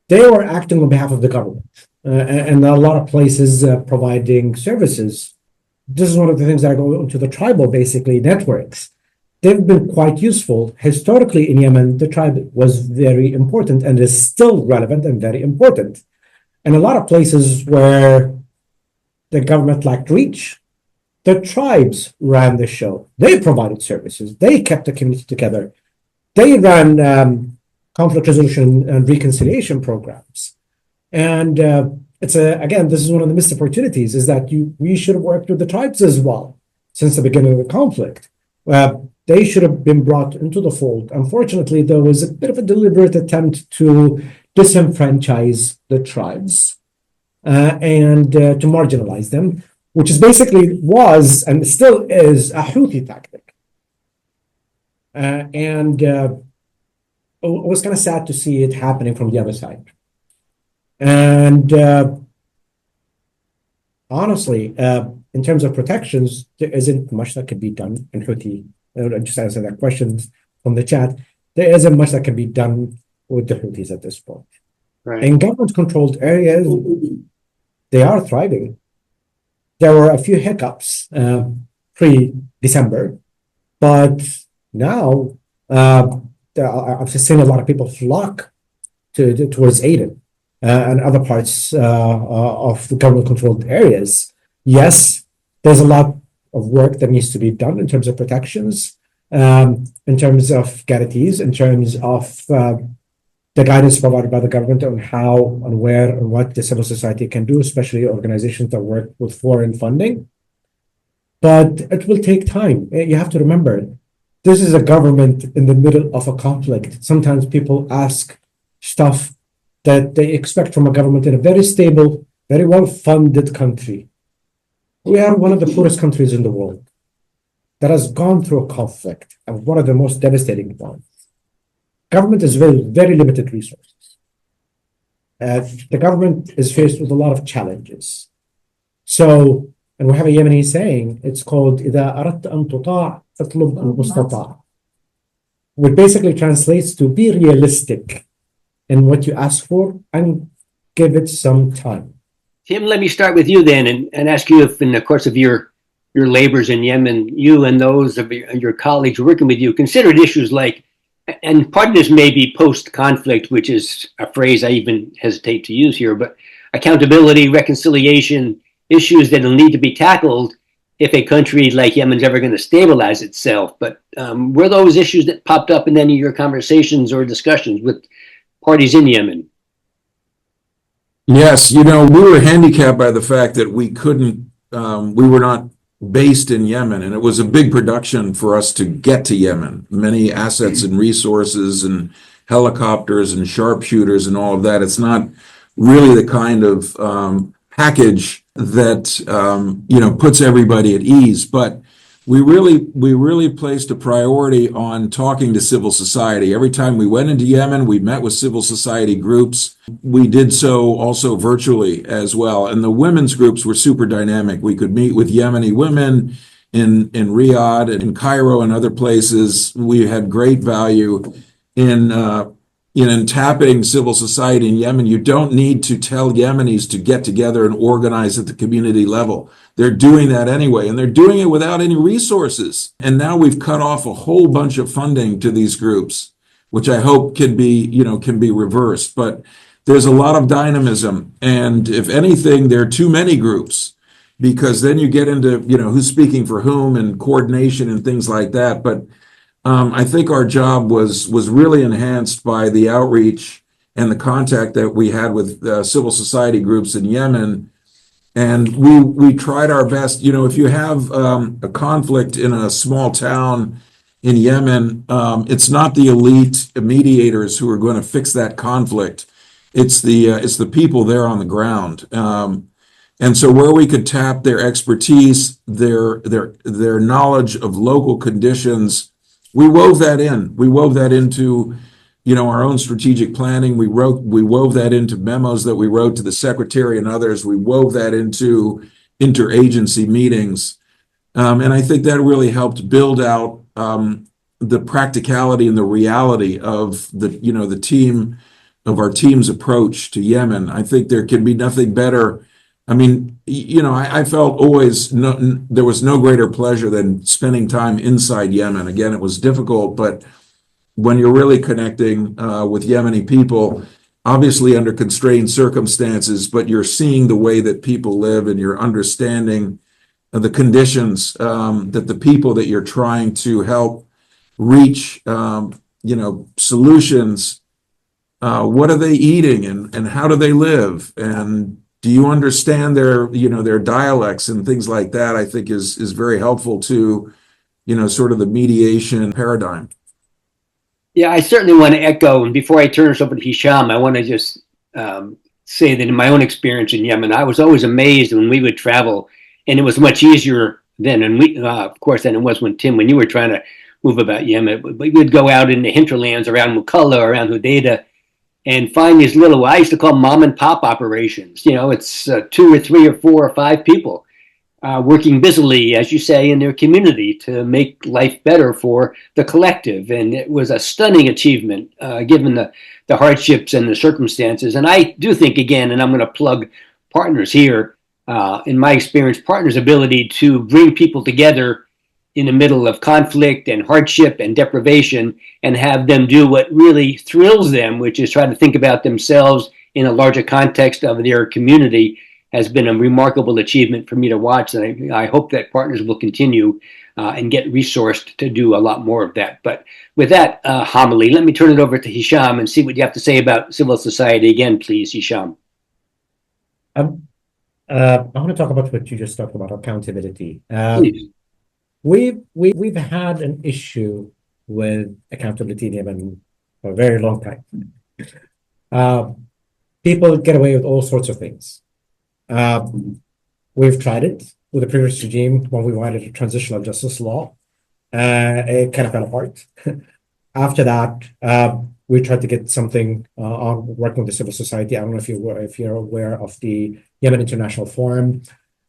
[SPEAKER 4] They were acting on behalf of the government, and a lot of places providing services. This is one of the things that I go into the tribal, basically, networks. They've been quite useful. Historically in Yemen, the tribe was very important and is still relevant and very important. And a lot of places where the government lacked reach, the tribes ran the show. They provided services. They kept the community together. They ran conflict resolution and reconciliation programs. And again, this is one of the missed opportunities, is that we should have worked with the tribes as well since the beginning of the conflict. They should have been brought into the fold. Unfortunately, there was a bit of a deliberate attempt to disenfranchise the tribes and to marginalize them, which is basically was and still is a Houthi tactic. It was kind of sad to see it happening from the other side. And honestly, in terms of protections, there isn't much that can be done in Houthi. Just answer that question from the chat. There isn't much that can be done with the Houthis at this point.
[SPEAKER 2] Right.
[SPEAKER 4] In government-controlled areas, they are thriving. There were a few hiccups pre-December, but now I've seen a lot of people flock towards Aden and other parts of the government-controlled areas. Yes, there's a lot of work that needs to be done in terms of protections, in terms of guarantees, in terms of the guidance provided by the government on how and where and what the civil society can do, especially organizations that work with foreign funding. But it will take time. You have to remember, this is a government in the middle of a conflict. Sometimes people ask stuff that they expect from a government in a very stable, very well-funded country. We are one of the poorest countries in the world that has gone through a conflict, and one of the most devastating ones. Government is very, very limited resources. The government is faced with a lot of challenges. So, and we have a Yemeni saying, it's called إذا أردت أن تطاع اطلب المستطاع, which basically translates to be realistic in what you ask for and give it some time.
[SPEAKER 2] Tim, let me start with you then and ask you if in the course of your labors in Yemen, you and those of your colleagues working with you considered issues like, and part of this may be post-conflict, which is a phrase I even hesitate to use here, but accountability, reconciliation, issues that will need to be tackled if a country like Yemen's ever going to stabilize itself. But were those issues that popped up in any of your conversations or discussions with parties in Yemen?
[SPEAKER 3] Yes, we were handicapped by the fact that we were not based in Yemen, and it was a big production for us to get to Yemen. Many assets and resources and helicopters and sharpshooters and all of that. It's not really the kind of package that puts everybody at ease. But we really placed a priority on talking to civil society. Every time we went into Yemen, we met with civil society groups. We did so also virtually as well. And the women's groups were super dynamic. We could meet with Yemeni women in Riyadh and in Cairo and other places. We had great value in tapping civil society in Yemen. You don't need to tell Yemenis to get together and organize at the community level. They're doing that anyway, and they're doing it without any resources. And now we've cut off a whole bunch of funding to these groups, which I hope can be reversed. But there's a lot of dynamism, and if anything, there are too many groups, because then you get into who's speaking for whom and coordination and things like that. But I think our job was really enhanced by the outreach and the contact that we had with civil society groups in Yemen. And we tried our best. If you have a conflict in a small town in Yemen, it's not the elite mediators who are going to fix that conflict. It's the people there on the ground. And so where we could tap their expertise, their knowledge of local conditions, we wove that in. We wove that into our own strategic planning. We wove that into memos that we wrote to the secretary and others. We wove that into interagency meetings. And I think that really helped build out the practicality and the reality of our team's approach to Yemen. I think there can be nothing better. I mean, I felt always there was no greater pleasure than spending time inside Yemen. Again, it was difficult, but when you're really connecting with Yemeni people, obviously under constrained circumstances, but you're seeing the way that people live and you're understanding the conditions that the people that you're trying to help reach, solutions. What are they eating and how do they live? And do you understand their dialects and things like that? I think is very helpful to, sort of the mediation paradigm.
[SPEAKER 2] Yeah, I certainly want to echo, and before I turn this over to Hisham, I want to just say that in my own experience in Yemen, I was always amazed when we would travel, and it was much easier then, and of course, than it was when you were trying to move about Yemen. We would go out in the hinterlands around Mukalla, around Hodeidah, and find these little, I used to call mom and pop operations. It's 2 or 3 or 4 or 5 people working busily, as you say, in their community to make life better for the collective. And it was a stunning achievement, given the hardships and the circumstances. And I do think, again, and I'm going to plug Partners here, in my experience, Partners' ability to bring people together in the middle of conflict and hardship and deprivation and have them do what really thrills them, which is try to think about themselves in a larger context of their community, has been a remarkable achievement for me to watch. And I hope that Partners will continue and get resourced to do a lot more of that. But with that homily, let me turn it over to Hisham and see what you have to say about civil society again, please, Hisham.
[SPEAKER 4] I want to talk about what you just talked about, accountability. We've had an issue with accountability in Yemen for a very long time. People get away with all sorts of things. We've tried it with the previous regime when we wanted a transitional justice law. It kind of fell apart. After that, we tried to get something on working with the civil society. I don't know if you're aware of the Yemen International Forum.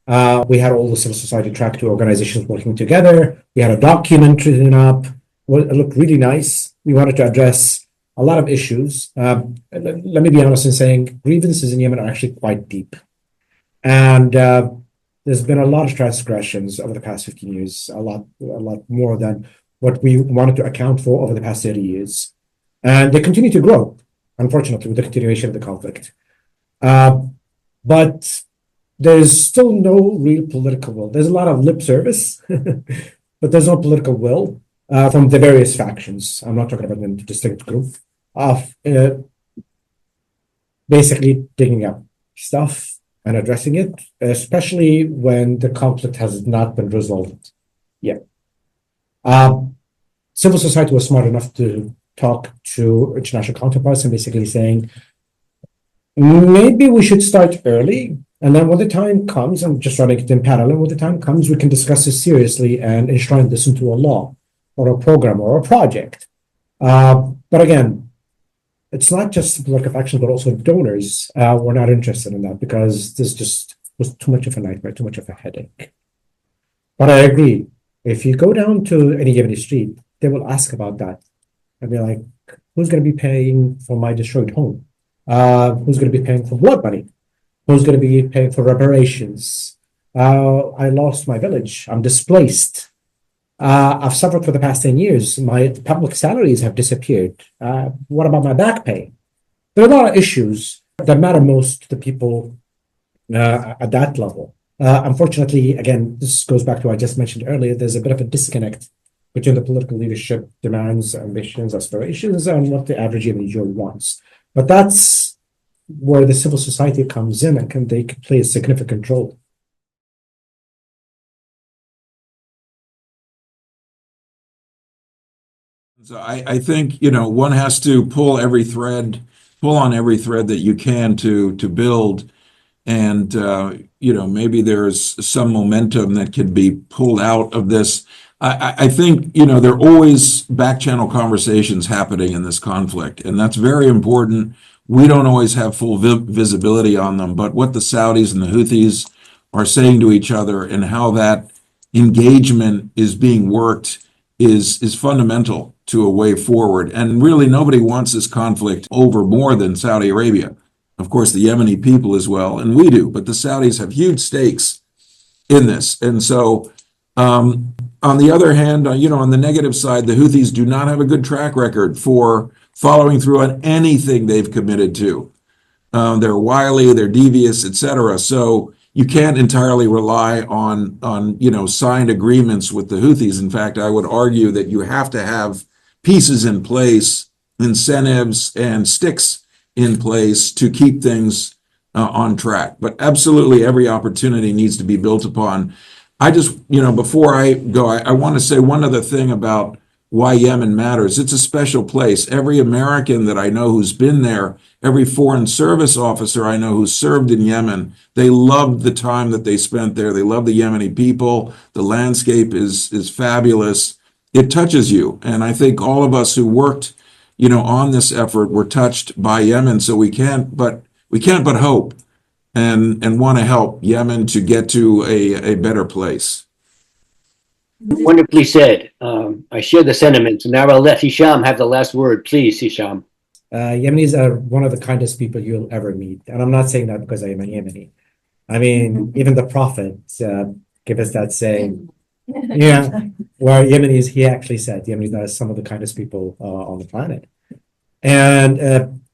[SPEAKER 4] We had all the civil society track 2 organizations working together. We had a document written up. Well, it looked really nice. We wanted to address a lot of issues. Let me be honest in saying grievances in Yemen are actually quite deep. And there's been a lot of transgressions over the past 15 years, a lot more than what we wanted to account for over the past 30 years. And they continue to grow, unfortunately, with the continuation of the conflict. But there's still no real political will. There's a lot of lip service, but there's no political will from the various factions. I'm not talking about a distinct group of basically digging up stuff and addressing it, especially when the conflict has not been resolved yet. Civil society was smart enough to talk to international counterparts and basically saying, maybe we should start early And then when the time comes, I'm just running it in parallel, when the time comes, we can discuss this seriously and enshrine this into a law or a program or a project. But again, it's not just political action, but also donors. We're not interested in that because this just was too much of a nightmare, too much of a headache. But I agree. If you go down to any Yemeni street, they will ask about that. And be like, who's going to be paying for my destroyed home? Who's going to be paying for blood money? Who's going to be paying for reparations? I lost my village. I'm displaced. I've suffered for the past 10 years. My public salaries have disappeared. What about my back pay? There are a lot of issues that matter most to the people at that level. Unfortunately, again, this goes back to what I just mentioned earlier. There's a bit of a disconnect between the political leadership demands, ambitions, aspirations, and what the average individual wants. But that's where the civil society comes in and they can play a significant role.
[SPEAKER 3] So I think, one has to pull on every thread that you can to build. And, maybe there's some momentum that can be pulled out of this. I think, there are always back channel conversations happening in this conflict, and that's very important. We don't always have full visibility on them, but what the Saudis and the Houthis are saying to each other and how that engagement is being worked is fundamental to a way forward. And really, nobody wants this conflict over more than Saudi Arabia. Of course, the Yemeni people as well, and we do, but the Saudis have huge stakes in this. And so, on the other hand, on the negative side, the Houthis do not have a good track record for following through on anything they've committed to. They're wily, they're devious, etc. So you can't entirely rely on signed agreements with the Houthis. In fact, I would argue that you have to have pieces in place, incentives and sticks in place to keep things on track. But absolutely every opportunity needs to be built upon. I just, before I go, I want to say one other thing about why Yemen matters. It's a special place. Every American that I know who's been there, every foreign service officer I know who served in Yemen, they loved the time that they spent there. They love the Yemeni people. The landscape is fabulous. It touches you. And I think all of us who worked, on this effort were touched by Yemen. So we can't but hope and want to help Yemen to get to a better place.
[SPEAKER 2] Wonderfully said. I share the sentiments. Now I'll let Hisham have the last word. Please, Hisham.
[SPEAKER 4] Yemenis are one of the kindest people you'll ever meet. And I'm not saying that because I am a Yemeni. I mean, even the Prophet gave us that saying, where Yemenis, he actually said, Yemenis are some of the kindest people on the planet. And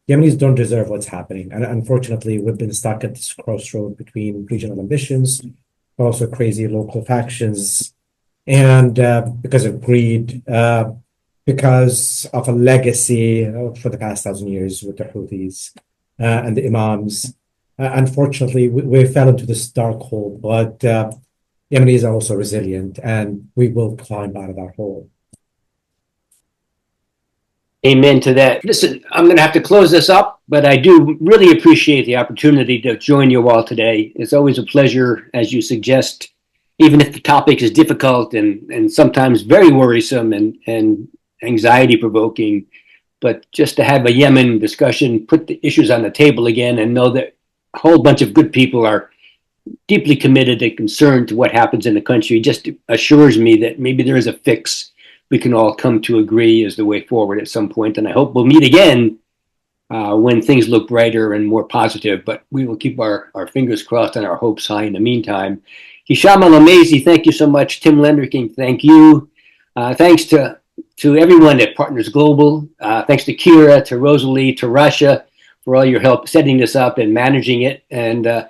[SPEAKER 4] Yemenis don't deserve what's happening. And unfortunately, we've been stuck at this crossroad between regional ambitions, but also crazy local factions. And because of greed, because of a legacy for the past 1,000 years with the Houthis and the Imams. Unfortunately, we fell into this dark hole, but Yemenis are also resilient, and we will climb out of that hole.
[SPEAKER 2] Amen to that. Listen, I'm going to have to close this up, but I do really appreciate the opportunity to join you all today. It's always a pleasure, as you suggest, even if the topic is difficult and sometimes very worrisome and anxiety provoking, but just to have a Yemen discussion, put the issues on the table again, and know that a whole bunch of good people are deeply committed and concerned to what happens in the country just assures me that maybe there is a fix we can all come to agree is the way forward at some point. And I hope we'll meet again when things look brighter and more positive, but we will keep our fingers crossed and our hopes high in the meantime. Hisham Al-Amazi, thank you so much. Tim Lenderking, thank you. Thanks to everyone at Partners Global. Thanks to Kira, to Rosalie, to Rasha for all your help setting this up and managing it. And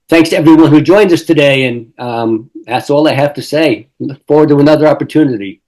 [SPEAKER 2] thanks to everyone who joined us today. And that's all I have to say. Look forward to another opportunity.